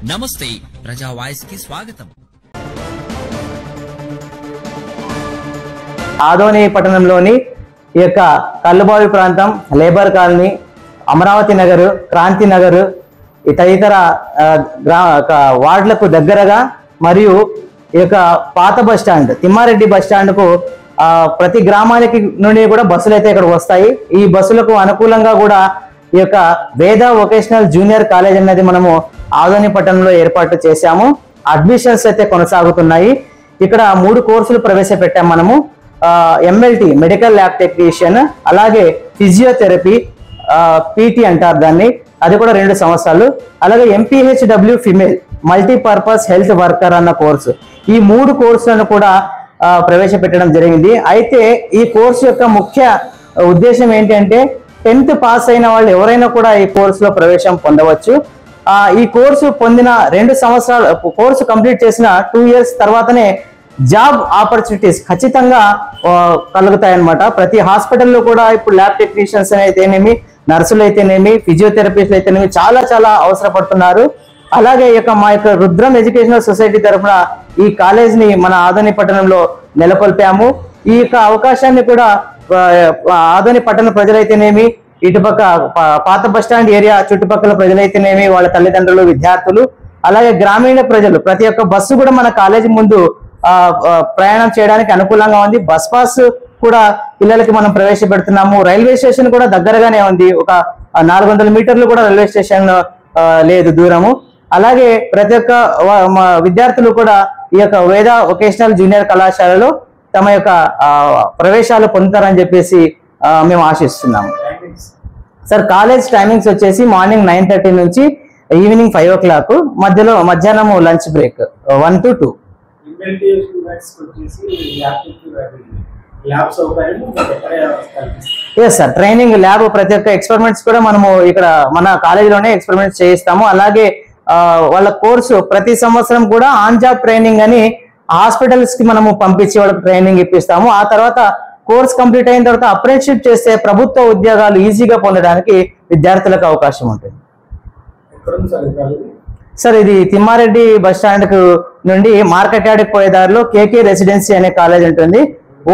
నమస్తే ప్రజా వాయిస్ కి స్వాగతం. ఆదోని పట్టణంలోని ఈ యొక్క కల్లుబావి ప్రాంతం, లేబర్ కాలనీ, అమరావతి నగర్, క్రాంతి నగర్ తదితర వార్డులకు దగ్గరగా మరియు ఈ యొక్క పాత బస్టాండ్ తిమ్మారెడ్డి బస్టాండ్కు ప్రతి గ్రామానికి నుండి కూడా బస్సులు అయితే ఇక్కడ వస్తాయి. ఈ బస్సులకు అనుకూలంగా కూడా ఈ యొక్క వేద వొకేషనల్ జూనియర్ కాలేజ్ అనేది మనము ఆదోని పట్టణంలో ఏర్పాటు చేశాము. అడ్మిషన్స్ అయితే కొనసాగుతున్నాయి. ఇక్కడ 3 కోర్సులు ప్రవేశపెట్టాము మనము. ఎంఎల్టీ మెడికల్ ల్యాబ్ టెక్నీషియన్, అలాగే ఫిజియోథెరపీ పీటీ అంటారు దాన్ని, అది కూడా 2 సంవత్సరాలు, అలాగే MPHW female multipurpose health worker అన్న కోర్సు. ఈ 3 కోర్సులను కూడా ప్రవేశపెట్టడం జరిగింది. అయితే ఈ కోర్సు యొక్క ముఖ్య ఉద్దేశం ఏంటంటే 10th పాస్ అయిన వాళ్ళు ఎవరైనా కూడా ఈ కోర్సులో ప్రవేశం పొందవచ్చు. ఈ కోర్సు పొందిన 2 సంవత్సరాలు కోర్సు కంప్లీట్ చేసిన 2 ఇయర్స్ తర్వాతనే జాబ్ ఆపర్చునిటీస్ ఖచ్చితంగా కలుగుతాయన్నమాట. ప్రతి హాస్పిటల్లో కూడా ఇప్పుడు ల్యాబ్ టెక్నీషియన్స్ అయితేనేమి, నర్సులు అయితేనేమి, ఫిజియోథెరపిస్టులు అయితేనేమి చాలా అవసరపడుతున్నారు. అలాగే మా యొక్క రుద్రం ఎడ్యుకేషనల్ సొసైటీ తరఫున ఈ కాలేజ్ ని మన ఆదోని పట్టణంలో నెలకొల్పాము. ఈ యొక్క అవకాశాన్ని కూడా ఆదోని పట్టణ ప్రజలైతేనేమి, ఇటుపక్క పాత బస్టాండ్ ఏరియా చుట్టుపక్కల ప్రజలైతేనేమి, వాళ్ళ తల్లిదండ్రులు, విద్యార్థులు, అలాగే గ్రామీణ ప్రజలు, ప్రతి ఒక్క బస్సు కూడా మన కాలేజీ ముందు ప్రయాణం చేయడానికి అనుకూలంగా ఉంది. బస్ పాస్ కూడా పిల్లలకి మనం ప్రవేశపెడుతున్నాము. రైల్వే స్టేషన్ కూడా దగ్గరగానే ఉంది. ఒక 400 మీటర్లు కూడా రైల్వే స్టేషన్ లేదు దూరము. అలాగే ప్రతి ఒక్క విద్యార్థులు కూడా ఈ యొక్క వేద వొకేషనల్ జూనియర్ కళాశాలలో తమ యొక్క ప్రవేశాలు పొందుతారని చెప్పేసి మేము ఆశిస్తున్నాము. సార్, కాలేజ్ టైమింగ్స్ వచ్చేసి మార్నింగ్ 9:30 నుంచి ఈవినింగ్ 5 o'clock, మధ్యలో మధ్యాహ్నం lunch break 1 to 2. Yes sir, training lab, ప్రతి ఒక్క ఎక్స్పెరిమెంట్స్ కూడా మనము ఇక్కడ మన కాలేజీలోనే ఎక్స్పెరిమెంట్స్ చేయిస్తాము. అలాగే వాళ్ళ కోర్సు ప్రతి సంవత్సరం కూడా ఆన్ జాబ్ ట్రైనింగ్ అని హాస్పిటల్స్ కి మనము పంపించి వాళ్ళకి ట్రైనింగ్ ఇప్పిస్తాము. ఆ తర్వాత కోర్స్ కంప్లీట్ అయిన తర్వాత అప్రెంటిస్షిప్ చేస్తే ప్రభుత్వ ఉద్యోగాలు ఈజీగా పొందడానికి విద్యార్థులకు అవకాశం ఉంటుంది. సార్, ఇది తిమ్మారెడ్డి బస్ స్టాండ్ కు నుండి మార్కెట్ యార్డ్కి పోయే దారిలో కేకే రెసిడెన్సీ అనే కాలేజ్ ఉంటుంది.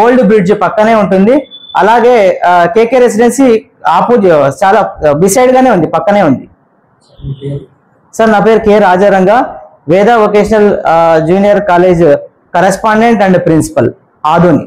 ఓల్డ్ బ్రిడ్జ్ పక్కనే ఉంటుంది. అలాగే కేకే రెసిడెన్సీ ఆపోజిట్ చాలా బిసైడ్ గానే ఉంది, పక్కనే ఉంది. సార్, నా పేరు K Rajaranga, Veda vocational junior college correspondent and principal, Adoni.